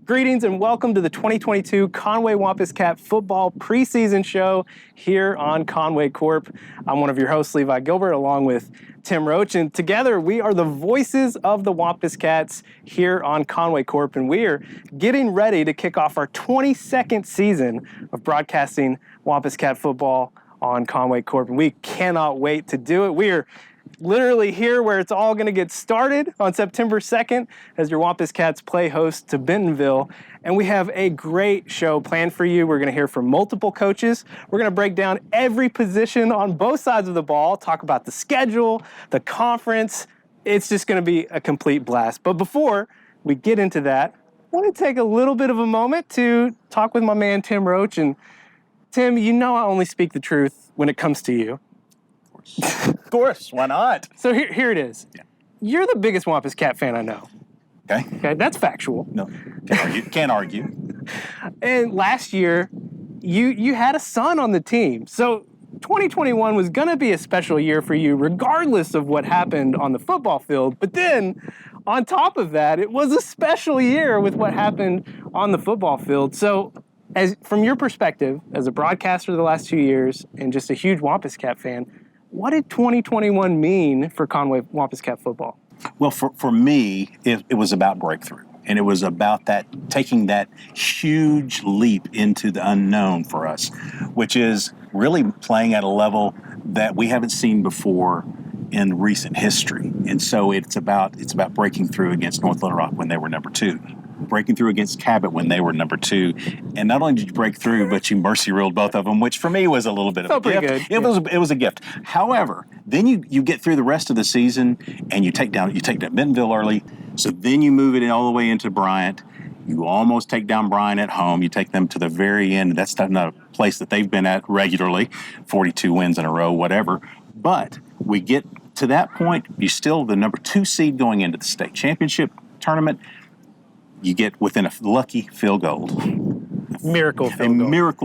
Greetings and welcome to the 2022 Conway Wampus Cat football preseason show here on Conway Corp. I'm one of your hosts, Levi Gilbert, along with Tim Roach, and together we are the voices of the Wampus Cats here on Conway Corp, and we are getting ready to kick off our 22nd season of broadcasting Wampus Cat football on Conway Corp, and we cannot wait to do it. We are literally here where it's all going to get started on September 2nd as your Wampus Cats play host to Bentonville. And we have a great show planned for you. We're going to hear from multiple coaches. We're going to break down every position on both sides of the ball, talk about the schedule, the conference. It's just going to be a complete blast. But before we get into that, I want to take a little bit of a moment to talk with my man, Tim Roach. And Tim, you know I only speak the truth when it comes to you. Of course, why not? So here it is. Yeah. You're the biggest Wampus Cat fan I know. Okay, that's factual. No, can't argue. And last year, you had a son on the team. So 2021 was going to be a special year for you, regardless of what happened on the football field. But then, on top of that, it was a special year with what happened on the football field. So, from your perspective, as a broadcaster the last 2 years and just a huge Wampus Cat fan, what did 2021 mean for Conway Wampus Cat football? Well, for me, it was about breakthrough. And it was about taking that huge leap into the unknown for us, which is really playing at a level that we haven't seen before in recent history. And so it's about breaking through against North Little Rock when they were number 2. Breaking through against Cabot when they were number 2. And not only did you break through, but you mercy ruled both of them, which for me was a little bit of a gift. Good. It was a gift. However, then you get through the rest of the season and you take down Bentonville early. So then you move it all the way into Bryant. You almost take down Bryant at home. You take them to the very end. That's not a place that they've been at regularly, 42 wins in a row, whatever. But we get to that point, you're still the number 2 seed going into the state championship tournament. You get within a lucky field goal. Miracle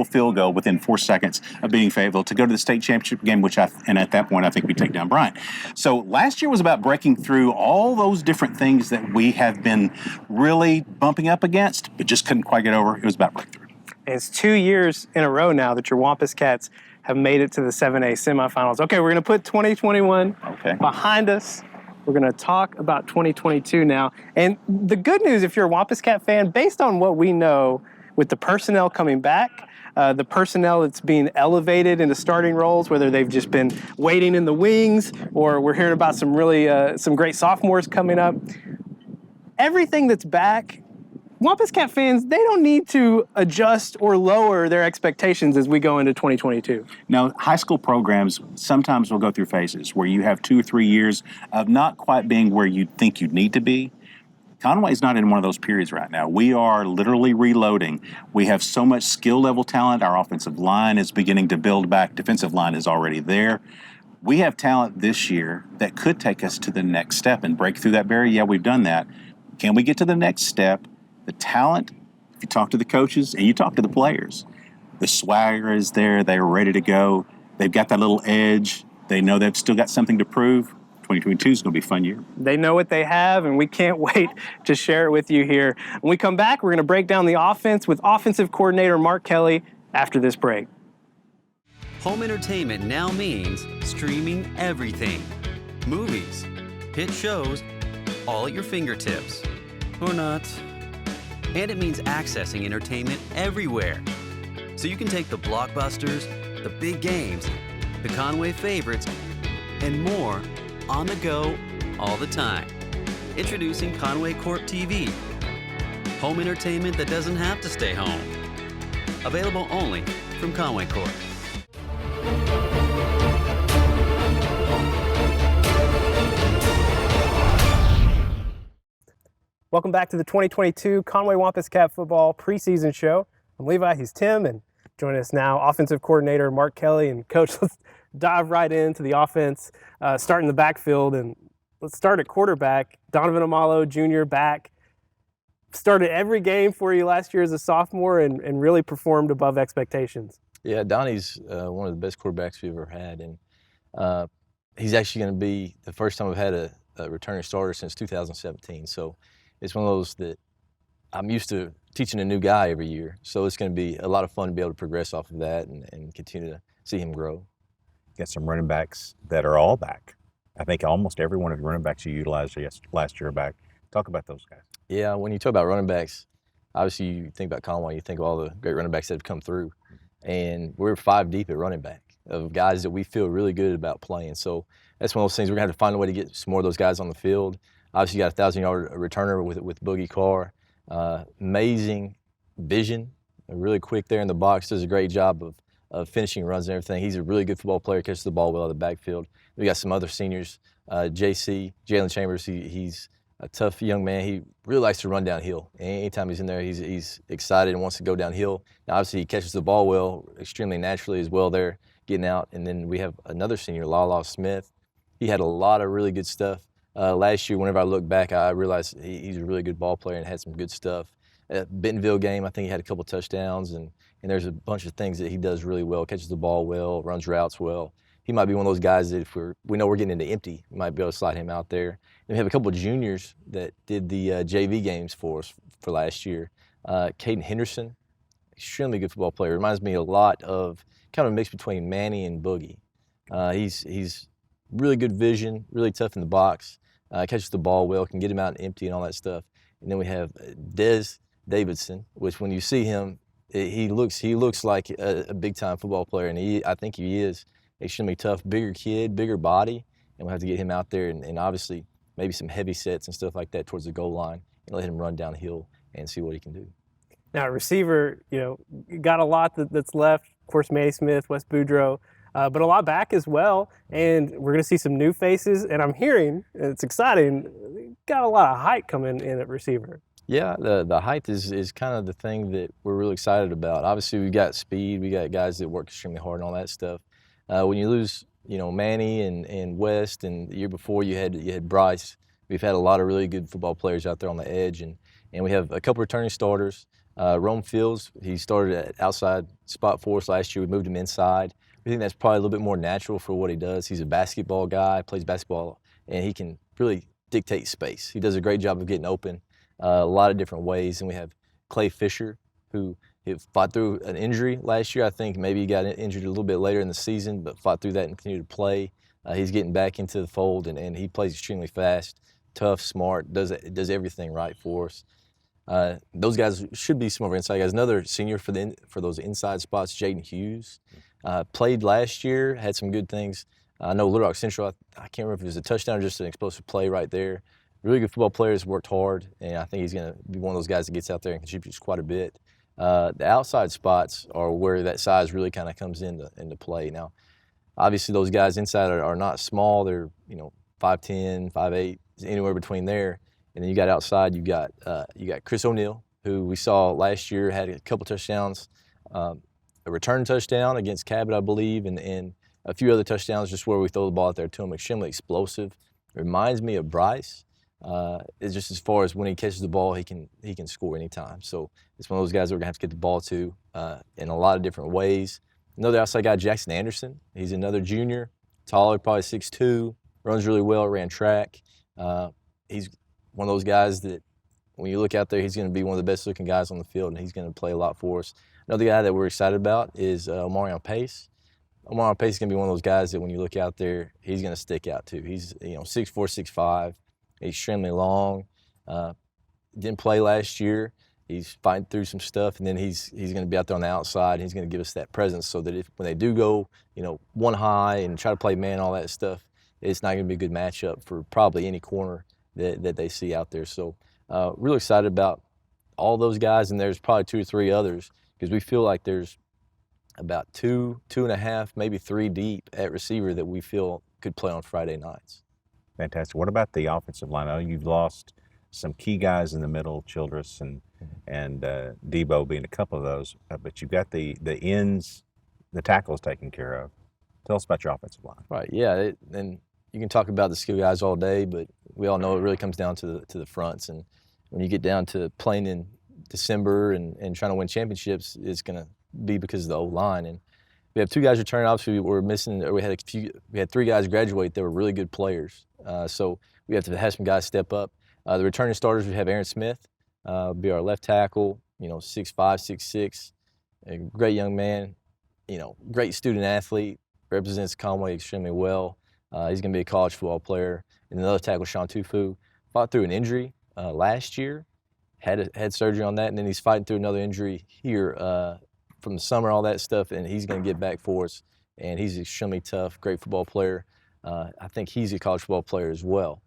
field goal within 4 seconds of being favorable to go to the state championship game, and at that point, I think we take down Bryant. So last year was about breaking through all those different things that we have been really bumping up against, but just couldn't quite get over. It was about breakthrough. And it's 2 years in a row now that your Wampus Cats have made it to the 7A semifinals. Okay, we're going to put 2021 behind us. We're going to talk about 2022 now. And the good news, if you're a Wampus Cat fan, based on what we know with the personnel coming back, the personnel that's being elevated into starting roles, whether they've just been waiting in the wings or we're hearing about some really some great sophomores coming up, everything that's back, Wampus Cat fans, they don't need to adjust or lower their expectations as we go into 2022. Now, high school programs sometimes will go through phases where you have 2 or 3 years of not quite being where you think you need to be. Conway's not in one of those periods right now. We are literally reloading. We have so much skill level talent. Our offensive line is beginning to build back. Defensive line is already there. We have talent this year that could take us to the next step and break through that barrier. Yeah, we've done that. Can we get to the next step? The talent, if you talk to the coaches and you talk to the players, the swagger is there. They're ready to go. They've got that little edge. They know they've still got something to prove. 2022 is going to be a fun year. They know what they have, and we can't wait to share it with you here. When we come back, we're going to break down the offense with offensive coordinator Mark Kelley after this break. Home entertainment now means streaming everything. Movies, hit shows, all at your fingertips. Or not. And it means accessing entertainment everywhere. So you can take the blockbusters, the big games, the Conway favorites, and more on the go all the time. Introducing Conway Corp TV. Home entertainment that doesn't have to stay home. Available only from Conway Corp. Welcome back to the 2022 Conway Wampus Cat football preseason show. I'm Levi, he's Tim, and joining us now, offensive coordinator Mark Kelley. And Coach, let's dive right into the offense, starting the backfield, and let's start at quarterback. Donovan Amalo Jr. back, started every game for you last year as a sophomore and really performed above expectations. Yeah, Donnie's one of the best quarterbacks we've ever had, and he's actually going to be the first time we've had a returning starter since 2017. So it's one of those that I'm used to teaching a new guy every year. So it's going to be a lot of fun to be able to progress off of that and continue to see him grow. Got some running backs that are all back. I think almost every one of your running backs you utilized last year are back. Talk about those guys. Yeah, when you talk about running backs, obviously you think about Conway, you think of all the great running backs that have come through. And we're 5 deep at running back of guys that we feel really good about playing. So that's one of those things we're going to have to find a way to get some more of those guys on the field. Obviously, you got a 1,000-yard returner with Boogie Carr. Amazing vision, really quick there in the box, does a great job of finishing runs and everything. He's a really good football player, catches the ball well out of the backfield. We got some other seniors, Jalen Chambers, he's a tough young man. He really likes to run downhill. Anytime he's in there, he's excited and wants to go downhill. Now, obviously, he catches the ball well, extremely naturally as well there, getting out. And then we have another senior, Lala Smith. He had a lot of really good stuff. Last year, whenever I look back, I realized he's a really good ball player and had some good stuff. At Bentonville game, I think he had a couple touchdowns, and there's a bunch of things that he does really well, catches the ball well, runs routes well. He might be one of those guys that if we know we're getting into empty, we might be able to slide him out there. And we have a couple of juniors that did the JV games for us for last year. Caden Henderson, extremely good football player. Reminds me a lot of kind of a mix between Manny and Boogie. He's really good vision, really tough in the box, catches the ball well, can get him out and empty and all that stuff. And then we have Dez Davidson, which when you see him, he looks like a big-time football player, and I think he is. Extremely tough, bigger kid, bigger body, and we'll have to get him out there and obviously maybe some heavy sets and stuff like that towards the goal line and let him run downhill and see what he can do. Now, receiver, got a lot that's left. Of course, Manny Smith, Wes Boudreaux, but a lot back as well. And we're going to see some new faces. And I'm hearing, it's exciting, got a lot of height coming in at receiver. Yeah, the height is kind of the thing that we're really excited about. Obviously, we've got speed. We got guys that work extremely hard and all that stuff. When you lose, Manny and West, and the year before you had Bryce, we've had a lot of really good football players out there on the edge, and we have a couple returning starters. Rome Fields, he started at outside spot for us last year. We moved him inside. We think that's probably a little bit more natural for what he does. He's a basketball guy, plays basketball, and he can really dictate space. He does a great job of getting open a lot of different ways. And we have Clay Fisher, who he fought through an injury last year. I think maybe he got injured a little bit later in the season, but fought through that and continued to play. He's getting back into the fold, and he plays extremely fast, tough, smart, does everything right for us. Those guys should be some of our inside guys. Another senior for those inside spots, Jaden Hughes, played last year, had some good things. I know Little Rock Central, I can't remember if it was a touchdown or just an explosive play right there. Really good football player, has worked hard, and I think he's going to be one of those guys that gets out there and contributes quite a bit. The outside spots are where that size really kind of comes into play. Now, obviously those guys inside are not small. They're 5'10", 5'8", anywhere between there. And then you got outside, you got Chris O'Neal, who we saw last year, had a couple touchdowns, a return touchdown against Cabot, I believe, and a few other touchdowns just where we throw the ball out there to him. Extremely explosive. Reminds me of Bryce. It's just as far as when he catches the ball, he can score anytime. So it's one of those guys that we're gonna have to get the ball to in a lot of different ways. Another outside guy, Jackson Anderson. He's another junior, taller, probably 6'2", runs really well, ran track. He's one of those guys that when you look out there, he's going to be one of the best looking guys on the field, and he's going to play a lot for us. Another guy that we're excited about is Omarion Pace. Omarion Pace is going to be one of those guys that when you look out there, he's going to stick out too. He's 6'4", 6'5", extremely long. Didn't play last year. He's fighting through some stuff, and then he's going to be out there on the outside. And he's going to give us that presence so that when they do go, one high and try to play man, all that stuff, it's not going to be a good matchup for probably any corner that they see out there. So really excited about all those guys, and there's probably 2 or 3 others because we feel like there's about 2.5, maybe 3 deep at receiver that we feel could play on Friday nights. Fantastic. What about the offensive line? I know you've lost some key guys in the middle, Childress and Debo being a couple of those, but you've got the ends, the tackles taken care of. Tell us about your offensive line. Right, yeah, and you can talk about the skill guys all day, but we all know it really comes down to the fronts. And when you get down to playing in December and trying to win championships, it's going to be because of the O-line. And we have 2 guys returning. Obviously, we had 3 guys graduate that were really good players. So we have to have some guys step up. The returning starters, we have Aaron Smith, be our left tackle. 6'5", 6'6", a great young man, great student athlete, represents Conway extremely well. He's going to be a college football player. And another tackle, Sean Tufu, fought through an injury last year, had surgery on that, and then he's fighting through another injury here from the summer, all that stuff, and he's going to get back for us. And he's extremely tough, great football player. I think he's a college football player as well.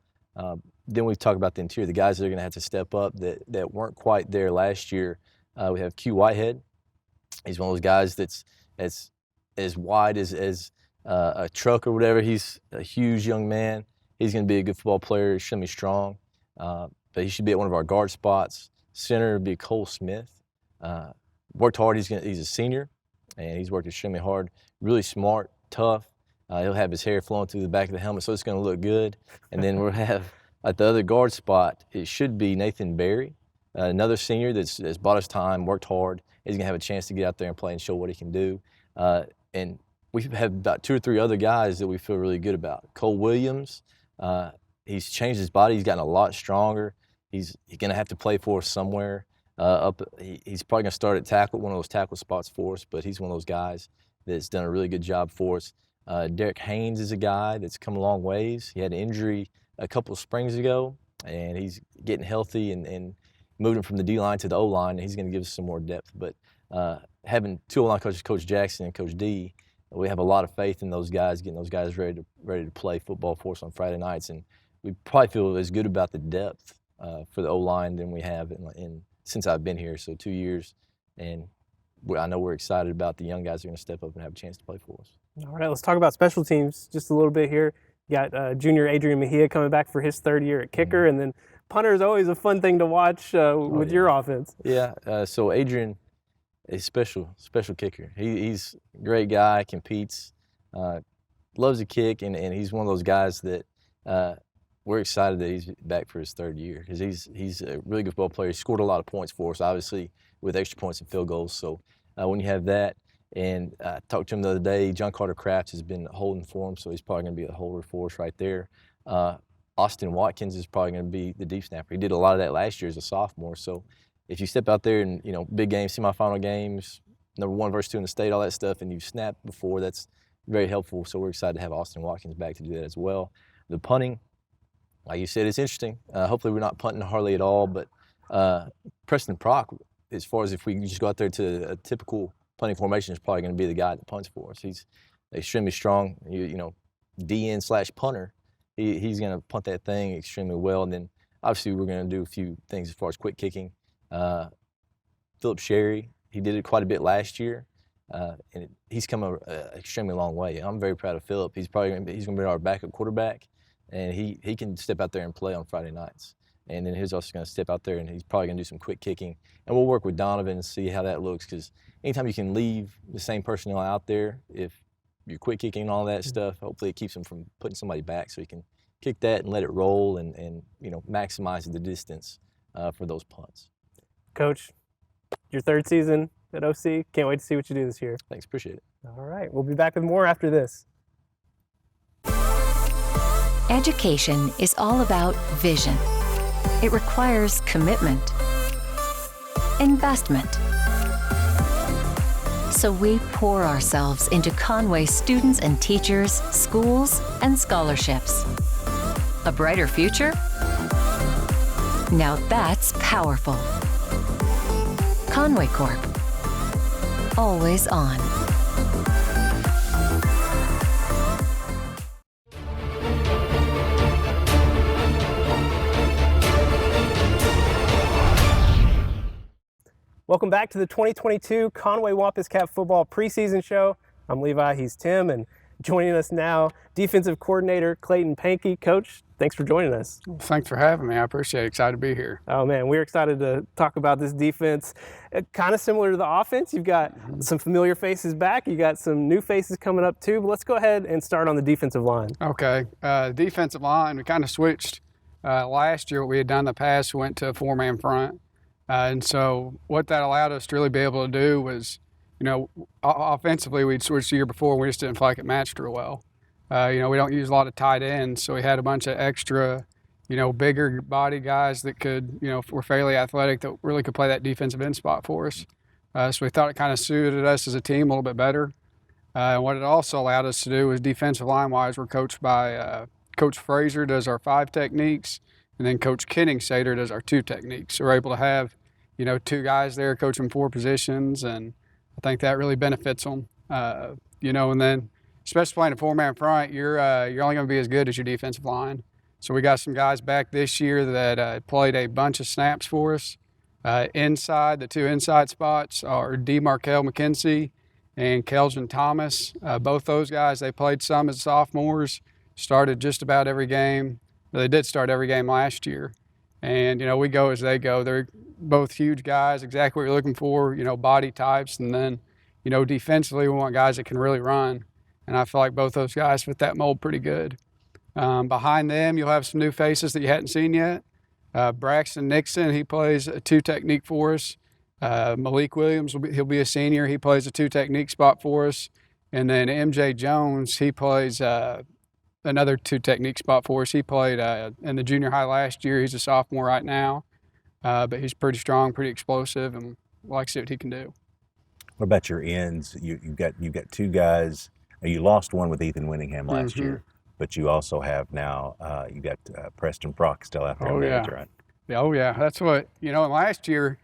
Then we talk about the interior, the guys that are going to have to step up that weren't quite there last year. We have Q Whitehead. He's one of those guys that's as wide as a truck or whatever. He's a huge young man. He's going to be a good football player. He's going to be strong, but he should be at one of our guard spots. Center would be Cole Smith. Worked hard. He's a senior, and he's worked extremely hard. Really smart, tough. He'll have his hair flowing through the back of the helmet, so it's going to look good. And then we'll have at the other guard spot, it should be Nathan Berry, another senior that's bought his time, worked hard. He's going to have a chance to get out there and play and show what he can do. And we have about 2 or 3 other guys that we feel really good about. Cole Williams, he's changed his body. He's gotten a lot stronger. He's going to have to play for us somewhere. He's probably going to start at tackle, one of those tackle spots for us, but he's one of those guys that's done a really good job for us. Derek Haynes is a guy that's come a long ways. He had an injury a couple of springs ago, and he's getting healthy and moving from the D-line to the O-line, and he's going to give us some more depth. But having 2 O-line coaches, Coach Jackson and Coach D, we have a lot of faith in those guys, getting those guys ready to play football for us on Friday nights. And we probably feel as good about the depth for the O-line than we have since I've been here, so 2 years. And I know we're excited about the young guys who are going to step up and have a chance to play for us. All right, let's talk about special teams just a little bit here. You got junior Adrian Mejia coming back for his 3rd year at kicker, and then punter is always a fun thing to watch with your offense. Yeah, so Adrian is special kicker. He's a great guy, competes, loves to kick, and he's one of those guys that we're excited that he's back for his 3rd year because he's a really good football player. He scored a lot of points for us, obviously, with extra points and field goals. So when you have that, and I talked to him the other day, John Carter Crafts has been holding for him, so he's probably going to be a holder for us right there. Austin Watkins is probably going to be the deep snapper. He did a lot of that last year as a sophomore. So if you step out there and, big games, semifinal games, number 1 versus 2 in the state, all that stuff, and you've snapped before, that's very helpful. So we're excited to have Austin Watkins back to do that as well. The punting, like you said, it's interesting. Hopefully we're not punting hardly at all, but Preston Prock, as far as if we can just go out there to a typical punting formation, is probably going to be the guy that punts for us. He's extremely strong, DN/punter. He's going to punt that thing extremely well. And then obviously we're going to do a few things as far as quick kicking. Philip Sherry, he did it quite a bit last year, and he's come an extremely long way. I'm very proud of Philip. He's going to be our backup quarterback, and he can step out there and play on Friday nights. And then he's also going to step out there, and he's probably going to do some quick kicking. And we'll work with Donovan and see how that looks, because anytime you can leave the same personnel out there, if you're quick kicking and all that stuff, hopefully it keeps him from putting somebody back so he can kick that and let it roll and maximize the distance for those punts. Coach, your 3rd season at OC. Can't wait to see what you do this year. Thanks, appreciate it. All right, we'll be back with more after this. Education is all about vision. It requires commitment, investment. So we pour ourselves into Conway students and teachers, schools, and scholarships. A brighter future? Now that's powerful. Conway Corp. Always on. Welcome back to the 2022 Conway Wampus Cat football preseason show. I'm Levi, he's Tim, and joining us now, defensive coordinator Clayton Pankey. Coach, thanks for joining us. Thanks for having me. I appreciate it. Excited to be here. Oh man, we're excited to talk about this defense. Kind of similar to the offense. You've got some familiar faces back. You got some new faces coming up too. But let's go ahead and start on the defensive line. Okay. Defensive line, we kind of switched. Last year, what we had done in the past, we went to a 4-man front. And so what that allowed us to really be able to do was, offensively, we'd switched the year before. We just didn't feel like it matched real well. We don't use a lot of tight ends, so we had a bunch of extra, bigger body guys that could, were fairly athletic that really could play that defensive end spot for us. So we thought it kind of suited us as a team a little bit better. And what it also allowed us to do was defensive line-wise, we're coached by Coach Frazier does our 5 techniques, and then Coach Kenning-Sater does our 2 techniques. So we're able to have, 2 guys there coaching 4 positions, and I think that really benefits them. And then especially playing a 4-man front, you're only going to be as good as your defensive line. So we got some guys back this year that played a bunch of snaps for us. Inside, the 2 inside spots are DeMarkel McKenzie and Kelvin Thomas. Both those guys, they played some as sophomores, started just about every game. They did start every game last year. And, we go as they go. They're both huge guys, exactly what you're looking for, body types. And then, defensively, we want guys that can really run. And I feel like both those guys fit that mold pretty good. Behind them, you'll have some new faces that you hadn't seen yet. Braxton Nixon, he plays a 2 technique for us. Malik Williams, he'll be a senior. He plays a 2 technique spot for us. And then MJ Jones, he plays another 2 technique spot for us. He played in the junior high last year. He's a sophomore right now, but he's pretty strong, pretty explosive, and we'll like to see what he can do. What about your ends? You've got 2 guys. You lost one with Ethan Winningham last year, but you also have now you got Preston Brock still out there. Right? Oh yeah, that's what And last year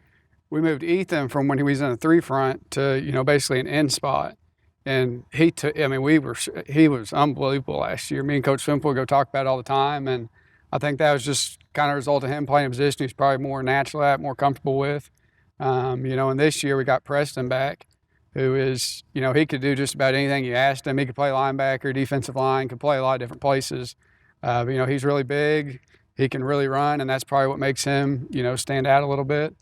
we moved Ethan from when he was in a 3 front to basically an end spot. And he was unbelievable last year. Me and Coach Fimple go talk about it all the time. And I think that was just kind of a result of him playing a position he's probably more natural at, more comfortable with. And this year we got Preston back, who is, he could do just about anything you asked him. He could play linebacker, defensive line, could play a lot of different places. He's really big. He can really run, and that's probably what makes him, stand out a little bit.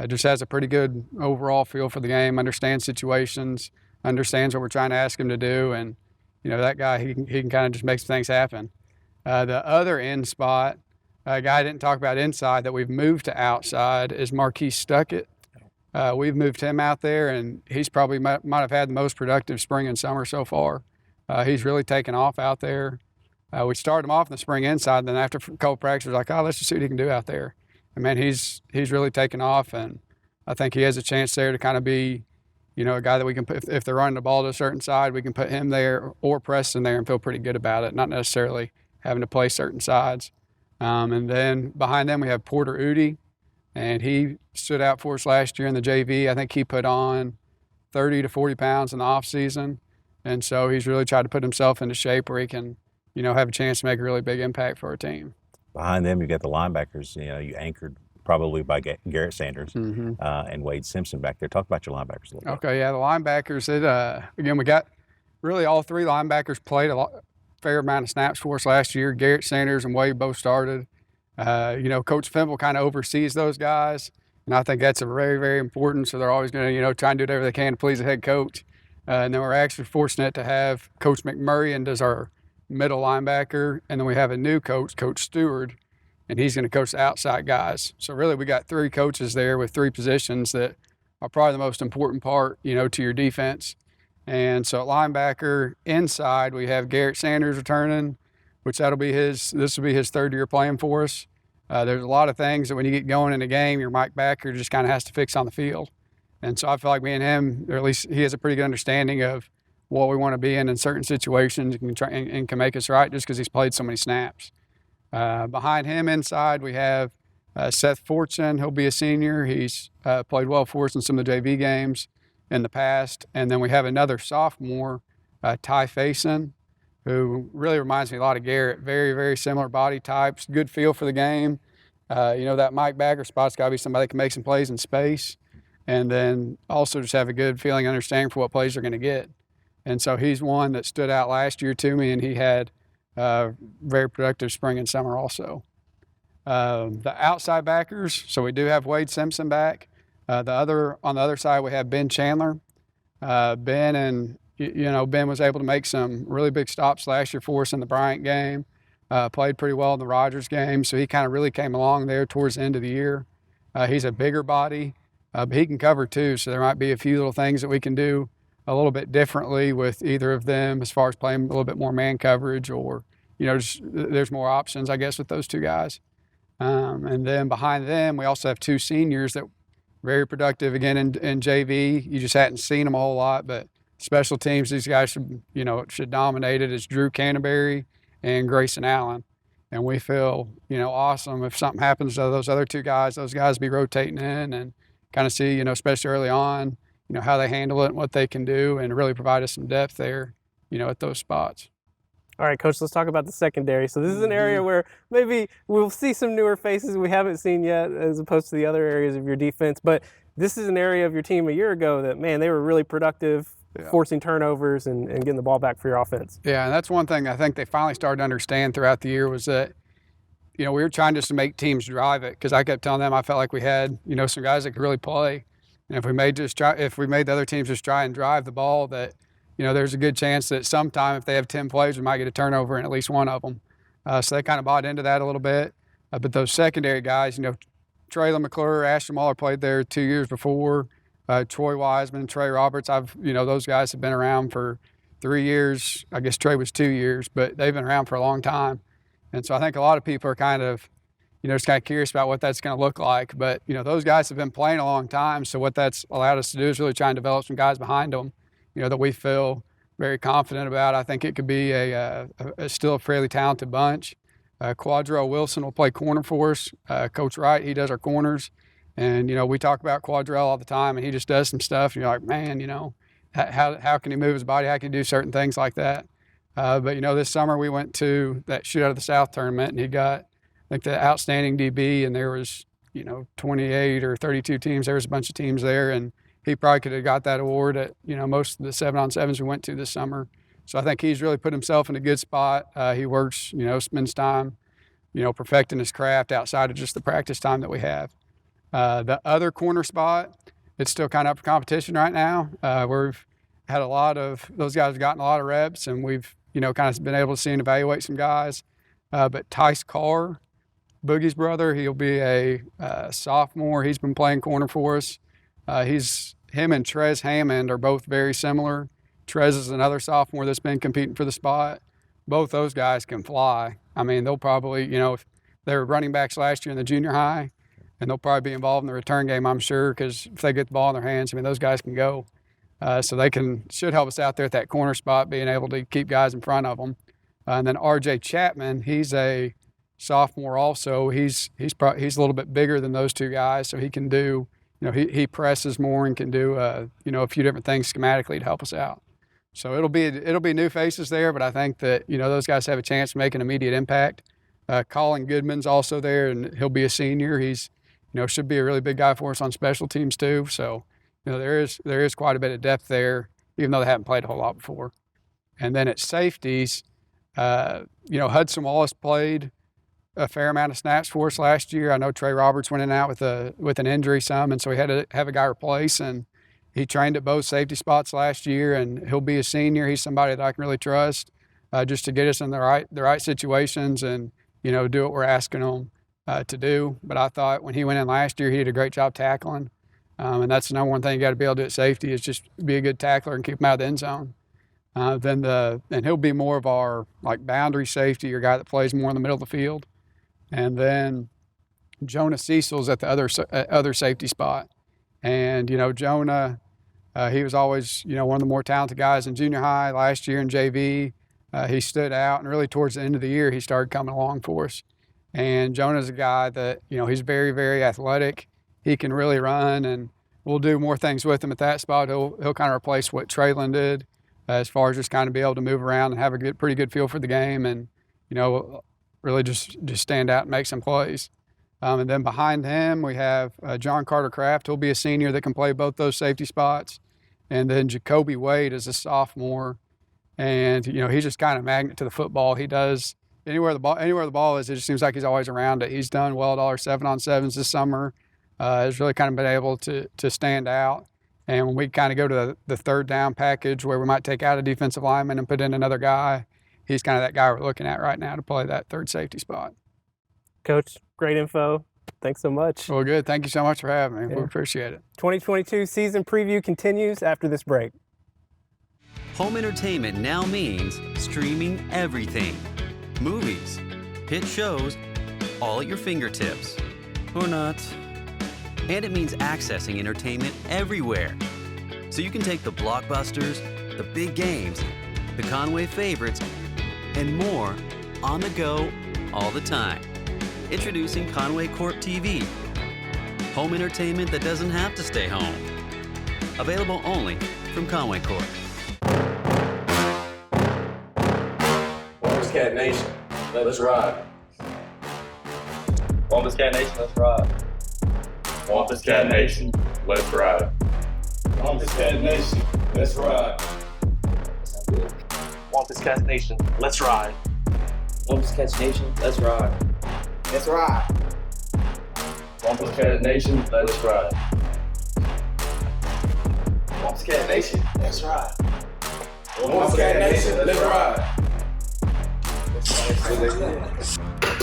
Just has a pretty good overall feel for the game, understands situations, understands what we're trying to ask him to do, and that guy he can kind of just make some things happen. The other end spot, a guy I didn't talk about inside that we've moved to outside is Marquise Stuckett. We've moved him out there, and he's probably might have had the most productive spring and summer so far. He's really taken off out there. We started him off in the spring inside, and then after cold practice, we were like, let's just see what he can do out there. And man, he's really taken off, and I think he has a chance there to kind of be, a guy that we can put, if they're running the ball to a certain side, we can put him there or Preston there and feel pretty good about it, not necessarily having to play certain sides. And then behind them, we have Porter Udi, and he stood out for us last year in the JV. I think he put on 30 to 40 pounds in the off season. And so he's really tried to put himself into shape where he can, have a chance to make a really big impact for our team. Behind them, you got the linebackers, you anchored probably by Garrett Sanders and Wade Simpson back there. Talk about your linebackers a little bit. Okay, yeah, the linebackers, again, we got really all 3 linebackers played fair amount of snaps for us last year. Garrett Sanders and Wade both started. Coach Fimple kind of oversees those guys, and I think that's a very, very important. So they're always going to, try and do whatever they can to please the head coach. And then we're actually fortunate to have Coach McMurray and does our middle linebacker, and then we have a new coach, Coach Stewart, and he's going to coach the outside guys. So really we got 3 coaches there with 3 positions that are probably the most important part, to your defense. And so at linebacker inside, we have Garrett Sanders returning, which this will be his 3rd year playing for us. There's a lot of things that when you get going in a game, your Mike backer just kind of has to fix on the field. And so I feel like me and him, or at least he has a pretty good understanding of what we want to be in certain situations and can make us right just because he's played so many snaps. Behind him inside, we have Seth Fortune. He'll be a senior. He's played well for us in some of the JV games in the past. And then we have another sophomore, Ty Faison, who really reminds me a lot of Garrett. Very, very similar body types, good feel for the game. That Mike Bagger spot's got to be somebody that can make some plays in space, and then also just have a good feeling, understanding for what plays they're going to get. And so he's one that stood out last year to me, and he had very productive spring and summer also. The outside backers, so we do have Wade Simpson back. On the other side, we have Ben Chandler. Ben was able to make some really big stops last year for us in the Bryant game. Played pretty well in the Rogers game, so he kind of really came along there towards the end of the year. He's a bigger body, but he can cover too, so there might be a few little things that we can do a little bit differently with either of them as far as playing a little bit more man coverage or, there's more options, I guess, with those two guys. And then behind them, we also have two seniors that very productive again in JV. You just hadn't seen them a whole lot, but special teams, these guys should dominate it. It's Drew Canterbury and Grayson Allen. And we feel, awesome if something happens to those other two guys, those guys be rotating in and kind of see, especially early on, how they handle it and what they can do and really provide us some depth there, at those spots. All right, Coach, let's talk about the secondary. So this is an area where maybe we'll see some newer faces we haven't seen yet as opposed to the other areas of your defense. But this is an area of your team a year ago that, man, they were really productive, forcing turnovers and getting the ball back for your offense. Yeah, and that's one thing I think they finally started to understand throughout the year was that, we were trying just to make teams drive it because I kept telling them I felt like we had, some guys that could really play. And if we made the other teams just try and drive the ball, that there's a good chance that sometime if they have 10 plays, we might get a turnover in at least one of them. So they kind of bought into that a little bit. But those secondary guys, Traylon McClure, Ashton Waller played there 2 years before. Troy Wiseman, Trey Roberts, those guys have been around for 3 years. I guess Trey was 2 years, but they've been around for a long time. And so I think a lot of people are kind of, just kind of curious about what that's going to look like. But, those guys have been playing a long time. So what that's allowed us to do is really try and develop some guys behind them, that we feel very confident about. I think it could be still a fairly talented bunch. Quadrell Wilson will play corner for us. Coach Wright, he does our corners. And, we talk about Quadrell all the time, and he just does some stuff. And you're like, man, how can he move his body? How can he do certain things like that? But, this summer we went to that Shootout of the South tournament, and he got, I think, the outstanding DB, and there was, 28 or 32 teams. There was a bunch of teams there, and he probably could have got that award at, most of the 7-on-7s we went to this summer. So I think he's really put himself in a good spot. He works, spends time, perfecting his craft outside of just the practice time that we have. The other corner spot, it's still kind of up for competition right now. We've had those guys have gotten a lot of reps, and we've, kind of been able to see and evaluate some guys. But Tice Carr, Boogie's brother, he'll be a sophomore. He's been playing corner for us. Him and Trez Hammond are both very similar. Trez is another sophomore that's been competing for the spot. Both those guys can fly. I mean, they'll probably, if they were running backs last year in the junior high, and they'll probably be involved in the return game, I'm sure, because if they get the ball in their hands, those guys can go. So they should help us out there at that corner spot, being able to keep guys in front of them. And then R.J. Chapman, he's a sophomore also. He's a little bit bigger than those two guys, so he can do, he presses more and can do, a few different things schematically to help us out. So it'll be new faces there, but I think that, those guys have a chance to make an immediate impact. Colin Goodman's also there, and he'll be a senior. He's, should be a really big guy for us on special teams too. So, there is quite a bit of depth there, even though they haven't played a whole lot before. And then at safeties, Hudson Wallace played a fair amount of snaps for us last year. I know Trey Roberts went in and out with an injury some, and so we had to have a guy replace. And he trained at both safety spots last year, and he'll be a senior. He's somebody that I can really trust, just to get us in the right situations and do what we're asking him to do. But I thought when he went in last year, he did a great job tackling, and that's the number one thing you got to be able to do at safety is just be a good tackler and keep him out of the end zone. And he'll be more of our boundary safety, or guy that plays more in the middle of the field. And then Jonah Cecil's at the other safety spot. And, Jonah, he was always, one of the more talented guys in junior high. Last year in JV, he stood out, and really towards the end of the year, he started coming along for us. And Jonah's a guy that, he's very, very athletic. He can really run, and we'll do more things with him at that spot. He'll kind of replace what Traylon did as far as just kind of be able to move around and have a pretty good feel for the game, and, really just stand out and make some plays. And then behind him, we have John Carter Kraft. He'll be a senior that can play both those safety spots. And then Jacoby Wade is a sophomore. And, he's just kind of a magnet to the football. He does anywhere the ball is, it just seems like he's always around it. He's done well at all our 7-on-7s this summer. Has really kind of been able to stand out. And when we kind of go to the third down package where we might take out a defensive lineman and put in another guy, he's kind of that guy we're looking at right now to play that third safety spot. Coach, great info. Thanks so much. Well, good. Thank you so much for having me. Yeah. We appreciate it. 2022 season preview continues after this break. Home entertainment now means streaming everything. movies, hit shows, all at your fingertips. Or not. And it means accessing entertainment everywhere. So you can take the blockbusters, the big games, the Conway favorites, and more on the go all the time. Introducing Conway Corp TV. Home entertainment that doesn't have to stay home. Available only from Conway Corp. Wampus Cat Nation, let's ride. Wampus Cat Nation, let's ride. Wampus Cat Nation, let's ride. Wampus Cat Nation, let's ride. Wampus Cat Nation, let's ride. Wampus Cat Nation, let's ride. Let's ride. Wampus Cat Nation, let's ride. Wampus Cat Nation, let's ride. Wampus Cat Nation, let's ride.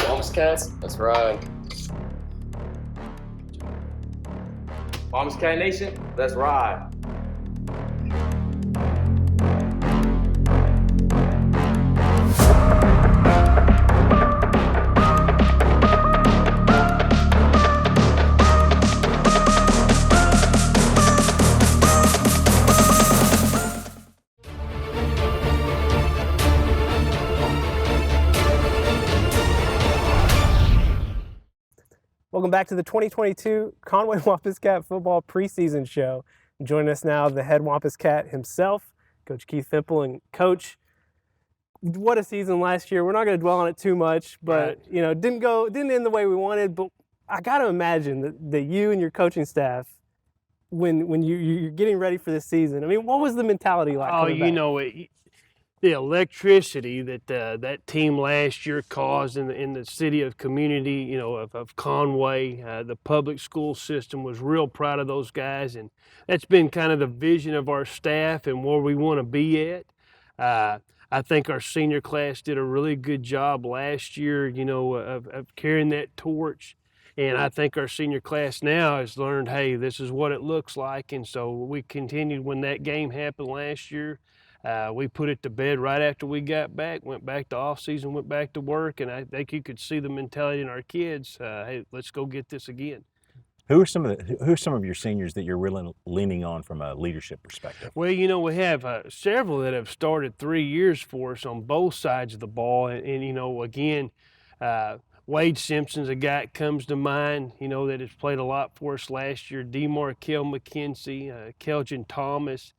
Wampus Cats, let's ride. Wampus Cat Nation, let's ride. Welcome back to the 2022 Conway Wampus Cat football preseason show. Joining us now, the head Wampus Cat himself, Coach Keith Fimple. And Coach, what a season last year. We're not going to dwell on it too much, but you know, didn't end the way we wanted. But I got to imagine that you and your coaching staff, when you're getting ready for this season, I mean, what was the mentality like? Oh, you know, the electricity that that team last year caused in the city of community, you know, of Conway, the public school system was real proud of those guys, and that's been kind of the vision of our staff and where we want to be at. I think our senior class did a really good job last year, you know, of carrying that torch. And I think our senior class now has learned, hey, this is what it looks like. And so we continued when that game happened last year. We put it to bed right after we got back, went back to off season, went back to work, and I think you could see the mentality in our kids. Hey, let's go get this again. Who are some of your seniors that you're really leaning on from a leadership perspective? Well, you know, we have several that have started 3 years for us on both sides of the ball, and you know, again, Wade Simpson's a guy that comes to mind, you know, that has played a lot for us last year. DeMarkel McKenzie, Kelvin Thomas.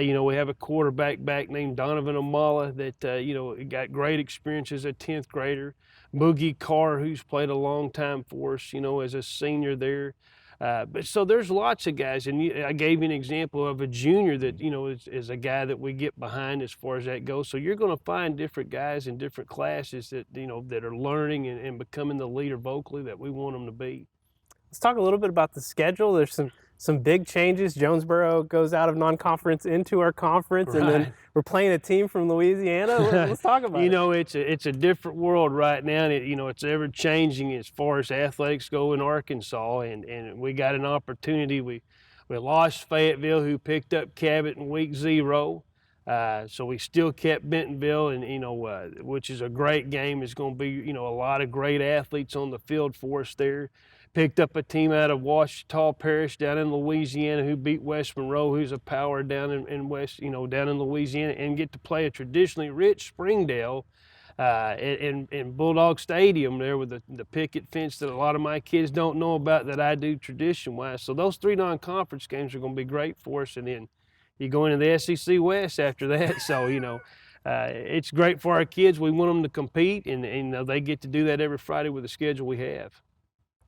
You know, we have a quarterback back named Donovan Amala that, you know, got great experience as a 10th grader. Boogie Carr, who's played a long time for us, you know, as a senior there. But so there's lots of guys, and I gave you an example of a junior that, you know, is a guy that we get behind as far as that goes. So you're going to find different guys in different classes that, you know, that are learning and becoming the leader vocally that we want them to be. Let's talk a little bit about the schedule. There's some big changes. Jonesboro goes out of non-conference into our conference, and then we're playing a team from Louisiana. Let's talk about it. You know, it's a different world right now, and you know, it's ever changing as far as athletics go in Arkansas, and we got an opportunity. We lost Fayetteville, who picked up Cabot in week 0. So we still kept Bentonville, and you know, which is a great game. It's going to be, you know, a lot of great athletes on the field for us there. Picked up a team out of Ouachita Parish down in Louisiana who beat West Monroe, who's a power down in West, you know, down in Louisiana, and get to play a traditionally rich Springdale in Bulldog Stadium there with the picket fence that a lot of my kids don't know about that I do tradition-wise. So those 3 non-conference games are going to be great for us, and then you go into the SEC West after that. So, you know, it's great for our kids. We want them to compete, and you know, they get to do that every Friday with the schedule we have.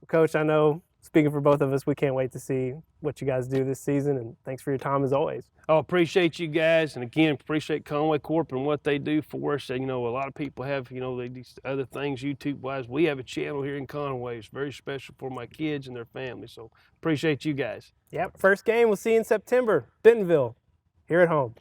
Coach, I know, speaking for both of us, we can't wait to see what you guys do this season, and thanks for your time as always. I appreciate you guys, and again, appreciate Conway Corp and what they do for us. You know, a lot of people have, you know, these other things YouTube-wise. We have a channel here in Conway. It's very special for my kids and their families, so appreciate you guys. Yep, first game we'll see you in September, Bentonville, here at home.